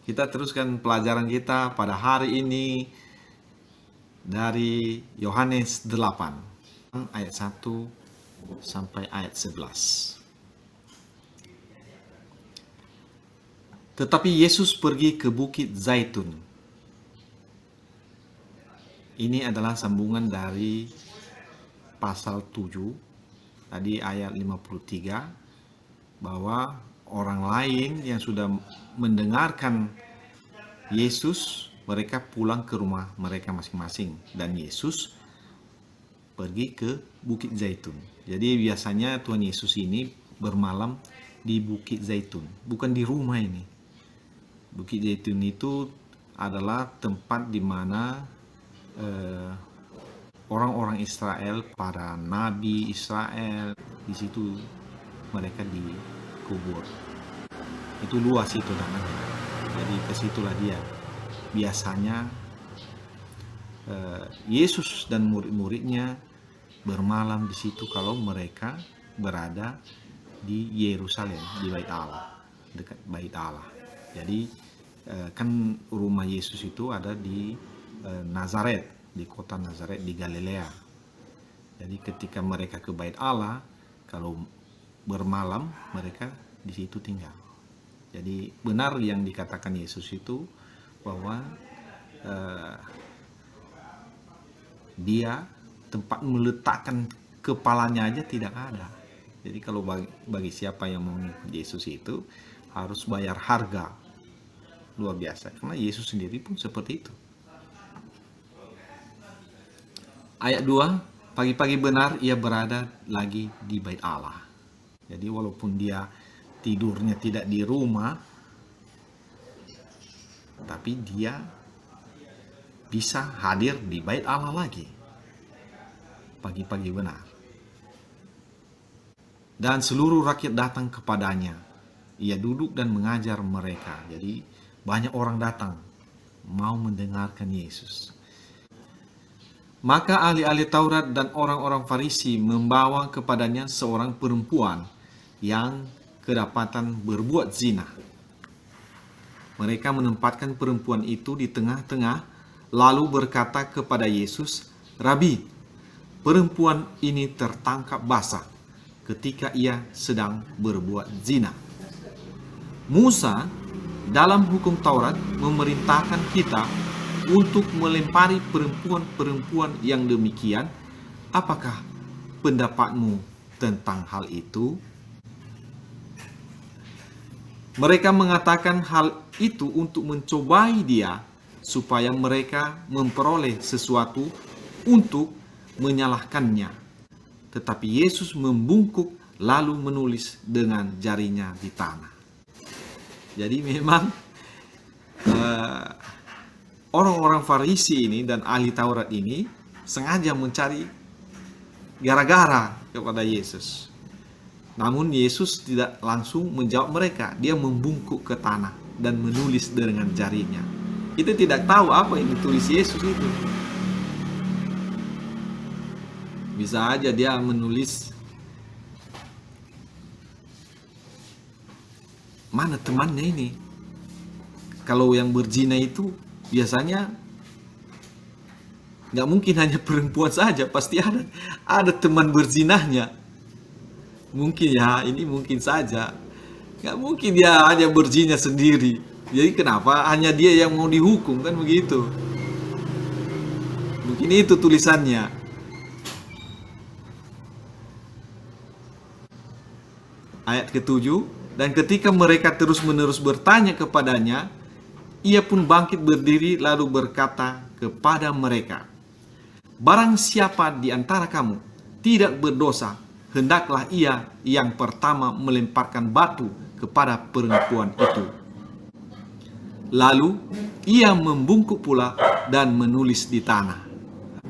Kita teruskan pelajaran kita pada hari ini dari Yohanes 8 ayat 1 sampai ayat 11. Tetapi Yesus pergi ke Bukit Zaitun. Ini adalah sambungan dari pasal 7 tadi ayat 53, bahwa orang lain yang sudah mendengarkan Yesus, mereka pulang ke rumah mereka masing-masing, dan Yesus pergi ke Bukit Zaitun. Jadi biasanya Tuhan Yesus ini bermalam di Bukit Zaitun, bukan di rumah ini. Bukit Zaitun itu adalah tempat di mana orang-orang Israel, para nabi Israel, di situ mereka dikubur. Itu luas itu namanya. Jadi kesitulah dia. Biasanya Yesus dan murid-muridnya bermalam di situ kalau mereka berada di Yerusalem, di Bait Allah, dekat Bait Allah. Jadi kan rumah Yesus itu ada di Nazaret, di kota Nazaret di Galilea. Jadi ketika mereka ke Bait Allah, kalau bermalam mereka di situ tinggal. Jadi benar yang dikatakan Yesus itu, bahwa dia tempat meletakkan kepalanya aja tidak ada. Jadi kalau bagi siapa yang mau mengikut Yesus itu harus bayar harga luar biasa, karena Yesus sendiri pun seperti itu. Ayat 2, pagi-pagi benar ia berada lagi di Bait Allah. Jadi walaupun dia tidurnya tidak di rumah, tapi dia bisa hadir di Bait Allah lagi. Pagi-pagi benar. Dan seluruh rakyat datang kepadanya. Ia duduk dan mengajar mereka. Jadi banyak orang datang mau mendengarkan Yesus. Maka ahli-ahli Taurat dan orang-orang Farisi membawa kepadanya seorang perempuan yang kedapatan berbuat zina. Mereka menempatkan perempuan itu di tengah-tengah, lalu berkata kepada Yesus, "Rabi, perempuan ini tertangkap basah ketika ia sedang berbuat zina. Musa dalam hukum Taurat memerintahkan kita untuk melempari perempuan-perempuan yang demikian. Apakah pendapatmu tentang hal itu?" Mereka mengatakan hal itu untuk mencobai dia, supaya mereka memperoleh sesuatu untuk menyalahkannya. Tetapi Yesus membungkuk lalu menulis dengan jarinya di tanah. Jadi memang orang-orang Farisi ini dan ahli Taurat ini sengaja mencari gara-gara kepada Yesus. Namun Yesus tidak langsung menjawab mereka. Dia membungkuk ke tanah dan menulis dengan jarinya. Kita tidak tahu apa yang ditulis Yesus itu. Bisa aja dia menulis, mana temannya ini. Kalau yang berzina itu biasanya nggak mungkin hanya perempuan saja, pasti ada teman berzinahnya. Mungkin ya, ini mungkin saja. Nggak mungkin dia hanya berzina sendiri. Jadi kenapa hanya dia yang mau dihukum, kan begitu. Mungkin itu tulisannya. Ayat ke-7, dan ketika mereka terus-menerus bertanya kepadanya, ia pun bangkit berdiri lalu berkata kepada mereka, "Barang siapa di antara kamu tidak berdosa, hendaklah ia yang pertama melemparkan batu kepada perempuan itu." Lalu ia membungkuk pula dan menulis di tanah.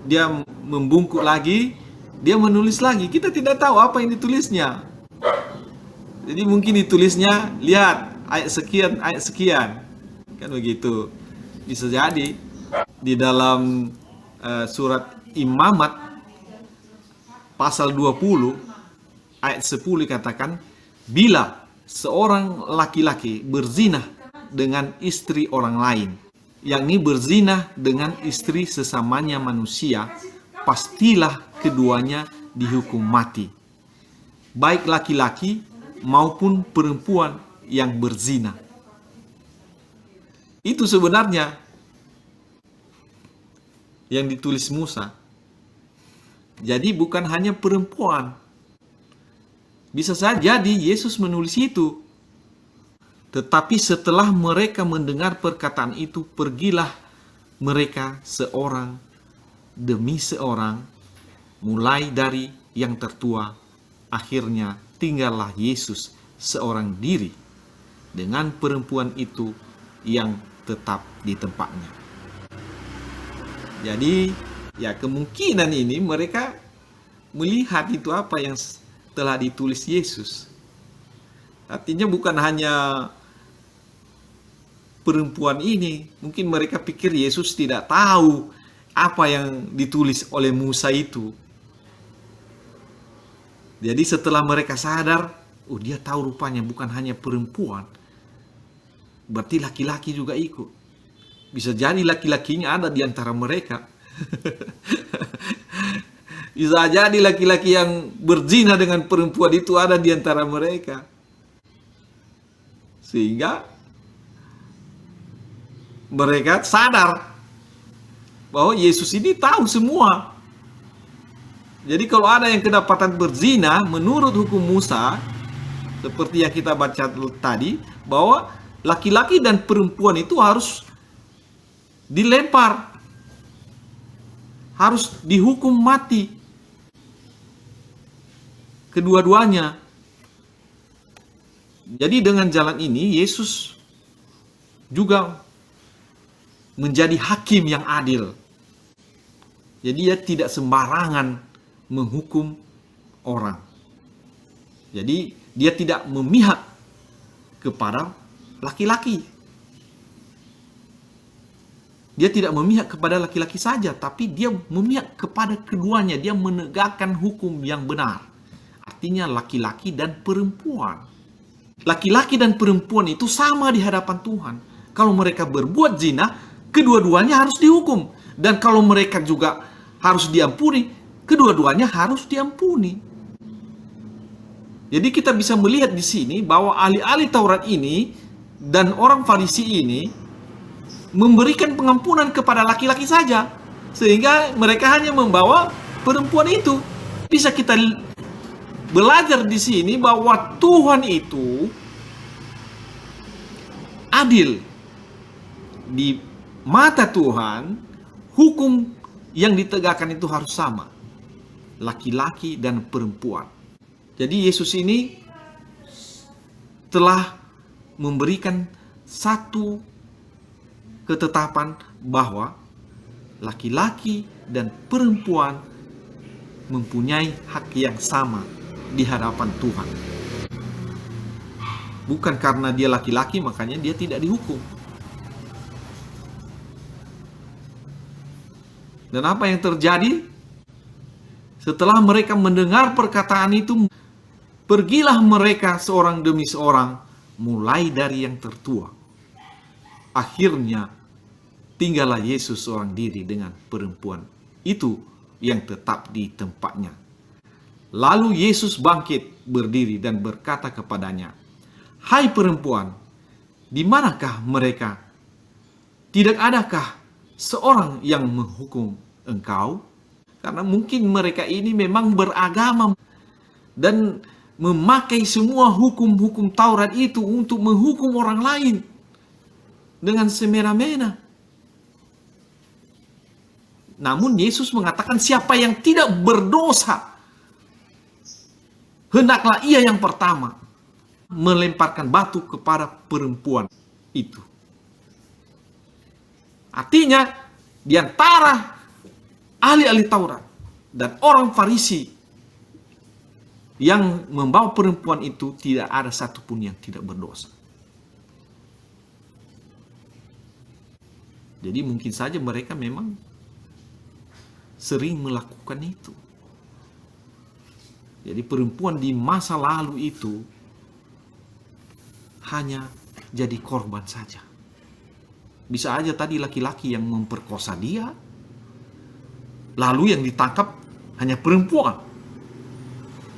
Dia membungkuk lagi, dia menulis lagi. Kita tidak tahu apa yang ditulisnya. Jadi mungkin ditulisnya, lihat ayat sekian, kan begitu. Bisa jadi di dalam surat Imamat pasal 20 ayat 10 dikatakan, bila seorang laki-laki berzina dengan istri orang lain, yakni berzina dengan istri sesamanya manusia, pastilah keduanya dihukum mati, baik laki-laki maupun perempuan yang berzina. Itu sebenarnya yang ditulis Musa. Jadi bukan hanya perempuan. Bisa saja Yesus menulis itu. Tetapi setelah mereka mendengar perkataan itu, pergilah mereka seorang demi seorang, mulai dari yang tertua. Akhirnya tinggallah Yesus seorang diri dengan perempuan itu yang tetap di tempatnya. Jadi ya kemungkinan ini mereka melihat itu apa yang telah ditulis Yesus. Artinya bukan hanya perempuan ini, mungkin mereka pikir Yesus tidak tahu apa yang ditulis oleh Musa itu. Jadi setelah mereka sadar, oh dia tahu rupanya bukan hanya perempuan, berarti laki-laki juga ikut. Bisa jadi laki-lakinya ada di antara mereka. Bisa jadi laki-laki yang berzina dengan perempuan itu ada di antara mereka. Sehingga mereka sadar bahwa Yesus ini tahu semua. Jadi kalau ada yang kedapatan berzina menurut hukum Musa, seperti yang kita baca tadi, bahwa laki-laki dan perempuan itu harus dilempar, harus dihukum mati, kedua-duanya. Jadi dengan jalan ini Yesus juga menjadi hakim yang adil. Jadi dia tidak sembarangan menghukum orang. Jadi dia tidak memihak kepada laki-laki. Dia tidak memihak kepada laki-laki saja, tapi dia memihak kepada keduanya. Dia menegakkan hukum yang benar. Artinya laki-laki dan perempuan. Laki-laki dan perempuan itu sama di hadapan Tuhan. Kalau mereka berbuat zina, kedua-duanya harus dihukum. Dan kalau mereka juga harus diampuni, kedua-duanya harus diampuni. Jadi kita bisa melihat di sini bahwa ahli-ahli Taurat ini dan orang Farisi ini memberikan pengampunan kepada laki-laki saja, sehingga mereka hanya membawa perempuan itu. Bisa kita belajar di sini bahwa Tuhan itu adil. Di mata Tuhan, hukum yang ditegakkan itu harus sama, laki-laki dan perempuan. Jadi Yesus ini telah memberikan satu ketetapan bahwa laki-laki dan perempuan mempunyai hak yang sama di hadapan Tuhan. Bukan karena dia laki-laki makanya dia tidak dihukum. Dan apa yang terjadi? Setelah mereka mendengar perkataan itu, pergilah mereka seorang demi seorang, mulai dari yang tertua. Akhirnya tinggallah Yesus seorang diri dengan perempuan itu yang tetap di tempatnya. Lalu Yesus bangkit berdiri dan berkata kepadanya, "Hai perempuan, di manakah mereka? Tidak adakah seorang yang menghukum engkau?" Karena mungkin mereka ini memang beragama dan memakai semua hukum-hukum Taurat itu untuk menghukum orang lain dengan semena-mena. Namun Yesus mengatakan siapa yang tidak berdosa, hendaklah ia yang pertama melemparkan batu kepada perempuan itu. Artinya di antara ahli-ahli Taurat dan orang Farisi yang membawa perempuan itu tidak ada satupun yang tidak berdosa. Jadi mungkin saja mereka memang sering melakukan itu. Jadi perempuan di masa lalu itu hanya jadi korban saja. Bisa aja tadi laki-laki yang memperkosa dia, lalu yang ditangkap hanya perempuan.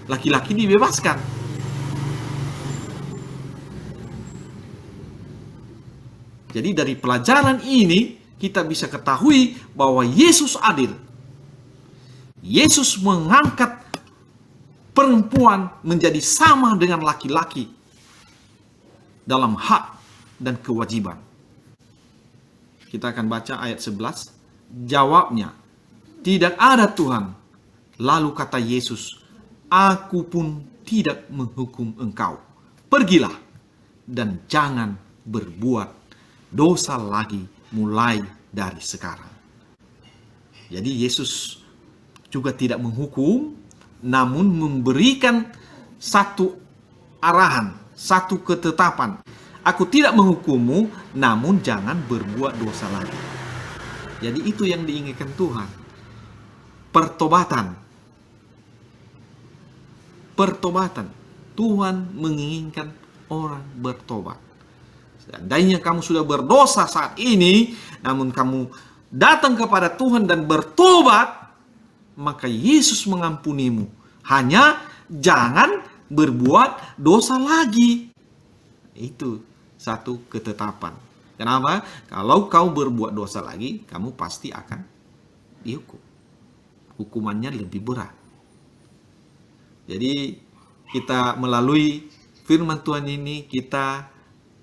Laki-laki dibebaskan. Jadi dari pelajaran ini kita bisa ketahui bahwa Yesus adil. Yesus mengangkat perempuan menjadi sama dengan laki-laki dalam hak dan kewajiban. Kita akan baca ayat 11. Jawabnya, tidak ada Tuhan. Lalu kata Yesus, aku pun tidak menghukum engkau. Pergilah dan jangan berbuat dosa lagi mulai dari sekarang. Jadi Yesus juga tidak menghukum, namun memberikan satu arahan, satu ketetapan. Aku tidak menghukummu, namun jangan berbuat dosa lagi. Jadi itu yang diinginkan Tuhan. Pertobatan. Pertobatan. Tuhan menginginkan orang bertobat. Seandainya kamu sudah berdosa saat ini, namun kamu datang kepada Tuhan dan bertobat, maka Yesus mengampunimu. Hanya jangan berbuat dosa lagi. Itu satu ketetapan. Kenapa? Kalau kau berbuat dosa lagi, kamu pasti akan dihukum. Hukumannya lebih berat. Jadi kita melalui firman Tuhan ini, kita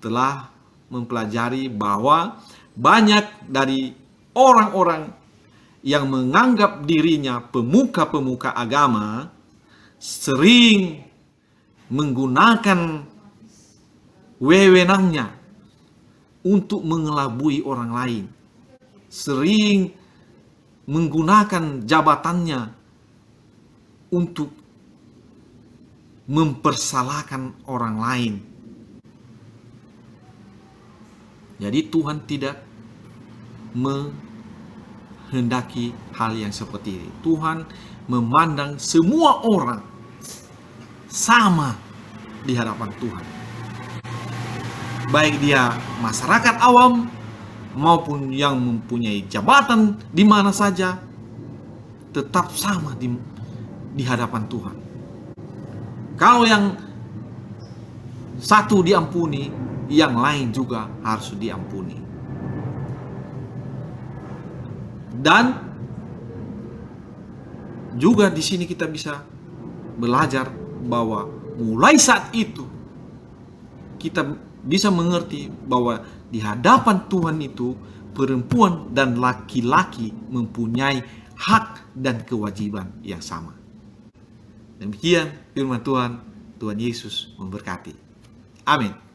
telah mempelajari bahwa banyak dari orang-orang yang menganggap dirinya pemuka-pemuka agama sering menggunakan wewenangnya untuk mengelabui orang lain. Sering menggunakan jabatannya untuk mempersalahkan orang lain. Jadi Tuhan tidak menghendaki hal yang seperti ini. Tuhan memandang semua orang sama di hadapan Tuhan. Baik dia masyarakat awam maupun yang mempunyai jabatan di mana saja, tetap sama di hadapan Tuhan. Kalau yang satu diampuni, yang lain juga harus diampuni. Dan juga di sini kita bisa belajar bahwa mulai saat itu kita bisa mengerti bahwa di hadapan Tuhan itu perempuan dan laki-laki mempunyai hak dan kewajiban yang sama. Demikian firman Tuhan. Tuhan Yesus memberkati. Amin.